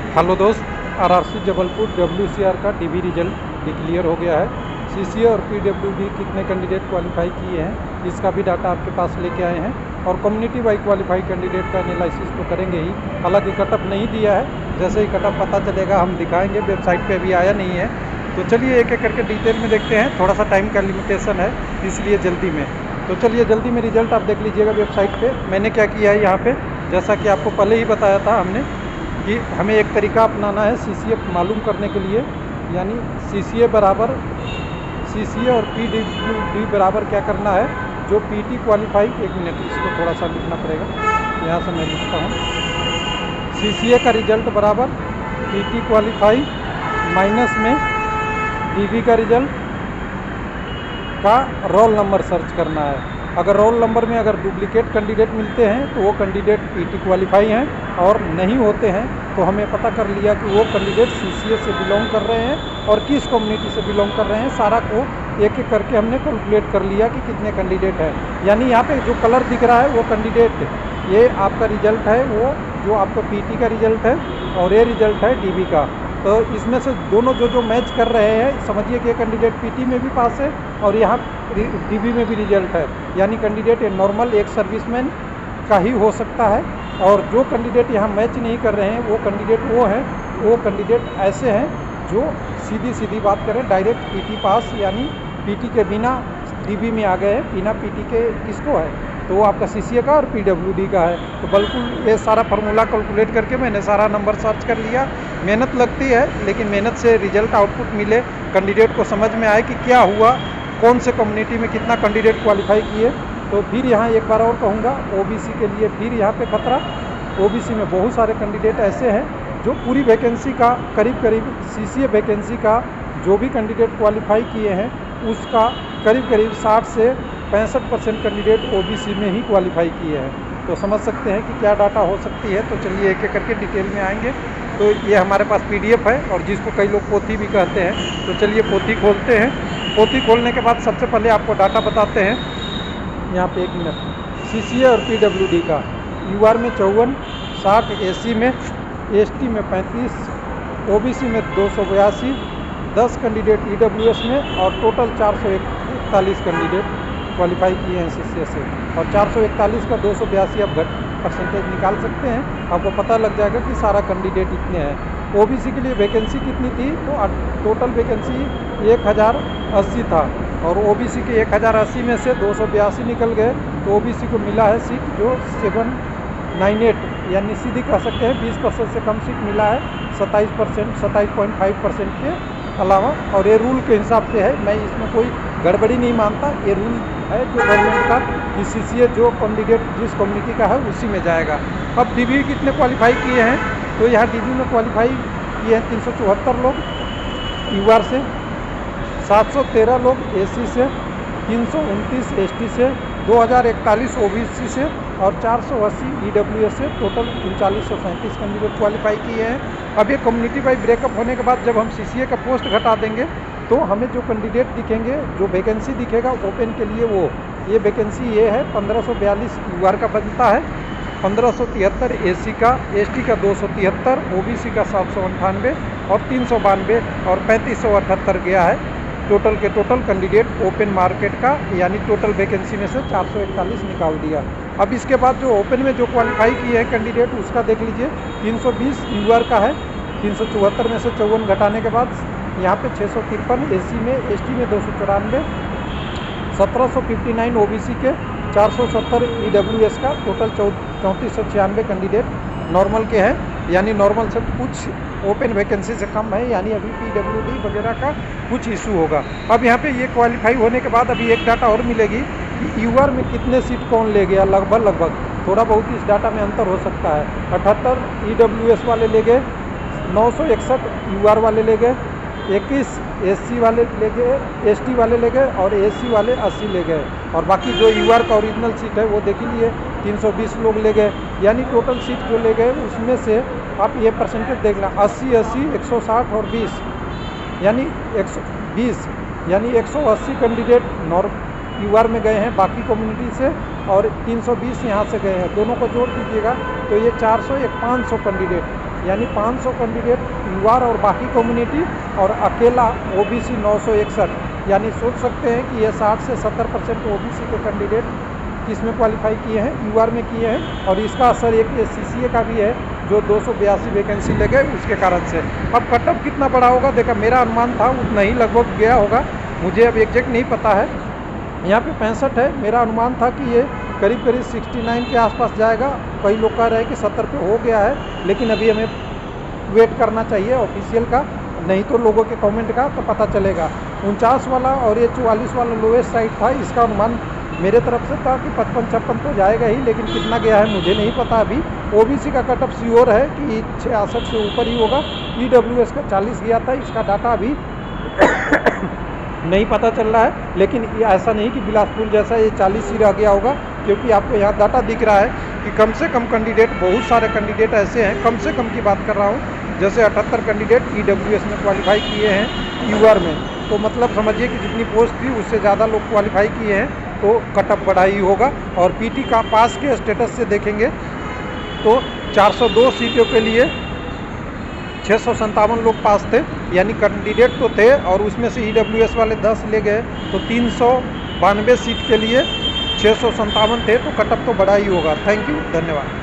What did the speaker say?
Hello दोस्त, RRC Jabalpur WCR का DB result declare हो गया है। CCA और PWD कितने कैंडिडेट क्वालिफाई किए हैं इसका भी डाटा आपके पास लेके आए हैं। और कम्युनिटी वाइज क्वालिफाई कैंडिडेट का एनालिसिस तो करेंगे ही, हालांकि कटअप नहीं दिया है। जैसे ही कटअप पता चलेगा हम दिखाएंगे, वेबसाइट पे अभी आया नहीं है। तो चलिए एक एक करके डिटेल में देखते हैं। थोड़ा सा टाइम का लिमिटेशन है इसलिए जल्दी में। तो चलिए जल्दी में रिजल्ट आप देख लीजिएगा वेबसाइट पे। मैंने क्या किया है यहाँ पे, जैसा कि आपको पहले ही बताया था हमने कि हमें एक तरीका अपनाना है CCA मालूम करने के लिए। यानी CCA और PWD बराबर क्या करना है, जो PT क्वालिफाई, एक मिनट इसको थोड़ा सा लिखना पड़ेगा, यहाँ से मैं लिखता हूँ। CCA का रिजल्ट बराबर PT क्वालिफाई माइनस में DB का रिजल्ट का रोल नंबर सर्च करना है। अगर रोल नंबर में अगर डुप्लीकेट कैंडिडेट मिलते हैं तो वो कैंडिडेट PT क्वालिफाई हैं, और नहीं होते हैं तो हमें पता कर लिया कि वो कैंडिडेट CCA से बिलोंग कर रहे हैं और किस कम्युनिटी से बिलोंग कर रहे हैं। सारा को एक एक करके हमने कैलकुलेट कर लिया कि कितने कैंडिडेट हैं। यानी यहाँ पे जो कलर दिख रहा है वो कैंडिडेट, ये आपका रिजल्ट है, वो जो आपका PT का रिजल्ट है, और ये रिजल्ट है DB का। तो इसमें से दोनों जो मैच कर रहे हैं, समझिए कि ये कैंडिडेट PT में भी पास है और यहाँ DB में भी रिजल्ट है। यानी कैंडिडेट ये नॉर्मल एक सर्विसमैन का ही हो सकता है। और जो कैंडिडेट यहाँ मैच नहीं कर रहे हैं वो कैंडिडेट ऐसे हैं जो सीधी बात करें डायरेक्ट PT पास, यानी PT के बिना DB में आ गए हैं। बिना PT के किसको है, तो वो आपका CCA का और PWD का है। तो बिल्कुल ये सारा फार्मूला कैलकुलेट करके मैंने सारा नंबर सर्च कर लिया। मेहनत लगती है, लेकिन मेहनत से रिजल्ट आउटपुट मिले, कैंडिडेट को समझ में आए कि क्या हुआ, कौन से कम्युनिटी में कितना कैंडिडेट क्वालिफाई किए। तो फिर यहाँ एक बार और कहूँगा, OBC के लिए फिर यहाँ पे खतरा। OBC में बहुत सारे कैंडिडेट ऐसे हैं जो पूरी वैकेंसी का करीब CCA वैकेंसी का जो भी कैंडिडेट क्वालिफाई किए हैं उसका करीब 60 से 65% कैंडिडेट OBC में ही क्वालिफाई किए हैं। तो समझ सकते हैं कि क्या डाटा हो सकती है। तो चलिए एक एक करके डिटेल में आएंगे। तो ये हमारे पास PDF है, और जिसको कई लोग पोथी भी कहते हैं। तो चलिए पोथी खोलते हैं। पोथी खोलने के बाद सबसे पहले आपको डाटा बताते हैं। यहाँ पे एक मिनट, CCA और PWD का UR में 54, 60 AC में, ST में 35, OBC में 282, 10 कैंडिडेट EWS में, और टोटल 441 कैंडिडेट क्वालिफाई किए हैं CCA से। और 441 का 282 आप परसेंटेज निकाल सकते हैं, आपको पता लग जाएगा कि सारा कैंडिडेट इतने हैं। OBC के लिए वैकेंसी कितनी थी, तो टोटल वैकेंसी 1080 था, और OBC के 1080 में से 282 निकल गए। तो OBC को मिला है सीट जो 798, यानी सीधी कह सकते हैं 20% से कम सीट मिला है, 27.5% के अलावा। और ये रूल के हिसाब से है, मैं इसमें कोई गड़बड़ी नहीं मानता। ये रूल है जो गवर्नमेंट का कि CCA जो कैंडिडेट जिस कम्युनिटी का है उसी में जाएगा। अब DB कितने क्वालिफाई किए हैं, तो यहाँ DB में क्वालिफाई किए हैं 374 लोग UR से, 713 लोग AC से, 329 ST से, 2041 OBC से, और 480 EWS से। टोटल 3937 कैंडिडेट क्वालिफाई किए हैं। अब ये कम्युनिटी वाइज ब्रेकअप होने के बाद जब हम CCA का पोस्ट घटा देंगे तो हमें जो कैंडिडेट दिखेंगे, जो वैकेंसी दिखेगा ओपन के लिए, वो ये वैकेंसी ये है 1542 UR का बनता है, 1573 AC का, ST का 273, OBC का 798 और 392 और 3578 गया है टोटल के टोटल कैंडिडेट ओपन मार्केट का। यानी टोटल वैकेंसी में से 441 निकाल दिया। अब इसके बाद जो ओपन में जो क्वालिफाई किए हैं कैंडिडेट उसका देख लीजिए, 320 UR का है, 374 में से 54 घटाने के बाद यहाँ पे 653 AC में, ST में 294, 1759 OBC के, 470 EWS का, टोटल 3496 कैंडिडेट नॉर्मल के हैं। यानी नॉर्मल से कुछ ओपन वैकेंसी से कम है, यानी अभी PWD वगैरह का कुछ इशू होगा। अब यहाँ पे ये क्वालिफाई होने के बाद अभी एक डाटा और मिलेगी कि UR में कितने सीट कौन ले गया। लगभग थोड़ा बहुत इस डाटा में अंतर हो सकता है। 78 EWS वाले ले गए, 961 UR वाले ले गए, 21 SC वाले ले गए, ST वाले ले गए, और AC वाले 80 ले गए। और बाकी जो UR का ओरिजिनल सीट है वो देख लीजिए 320 लोग ले गए। यानी टोटल सीट जो ले गए उसमें से आप ये परसेंटेज देखना, 80, 160 और 20, यानी 120, यानी 180 कैंडिडेट UR में गए हैं बाकी कम्युनिटी से, और 320 यहाँ से गए हैं। दोनों को जोड़ दीजिएगा तो ये 400 एक 500 कैंडिडेट यानी 500 कैंडिडेट यूआर और बाकी कम्युनिटी, और अकेला ओबीसी 961, यानी सोच सकते हैं कि ये 60 से 70% ओबीसी के कैंडिडेट किसमें क्वालिफाई किए हैं, यूआर में किए हैं। और इसका असर एक सीसीए का भी है जो 282 वैकेंसी ले गए उसके कारण से। अब कटअप कितना बड़ा होगा, देखा मेरा अनुमान था उतना ही लगभग गया होगा, मुझे अब एग्जैक्ट नहीं पता है। यहाँ पे 65 है, मेरा अनुमान था कि ये करीब करीब 69 के आसपास जाएगा। कई लोग कह रहे हैं कि 70 पे हो गया है, लेकिन अभी हमें वेट करना चाहिए ऑफिशियल का, नहीं तो लोगों के कमेंट का तो पता चलेगा। 49 वाला और ये 44 वाला लोएस्ट साइड था, इसका अनुमान मेरे तरफ से था कि 55-56 तो जाएगा ही, लेकिन कितना गया है मुझे नहीं पता अभी। ओबीसी का कटअप श्योर है कि 66 से ऊपर ही होगा। ईडब्ल्यूएस का 40 गया था, इसका डाटा अभी नहीं पता चल रहा है, लेकिन ऐसा नहीं कि बिलासपुर जैसा ये 40 ही रह गया होगा, क्योंकि आपको यहाँ डाटा दिख रहा है कि कम से कम कैंडिडेट, बहुत सारे कैंडिडेट ऐसे हैं, कम से कम की बात कर रहा हूँ, जैसे 78 कैंडिडेट ईडब्ल्यूएस में क्वालिफाई किए हैं यूआर में। तो मतलब समझिए कि जितनी पोस्ट थी उससे ज़्यादा लोग क्वालिफाई किए हैं, तो कटअप बढ़ा ही होगा। और पीटी का पास के स्टेटस से देखेंगे तो 402 सीटों के लिए 657 लोग पास थे, यानी कैंडिडेट तो थे, और उसमें से ईडब्ल्यूएस वाले 10 ले गए, तो 392 सीट के लिए 657 थे, तो कटअप तो बढ़ा ही होगा। थैंक यू, धन्यवाद।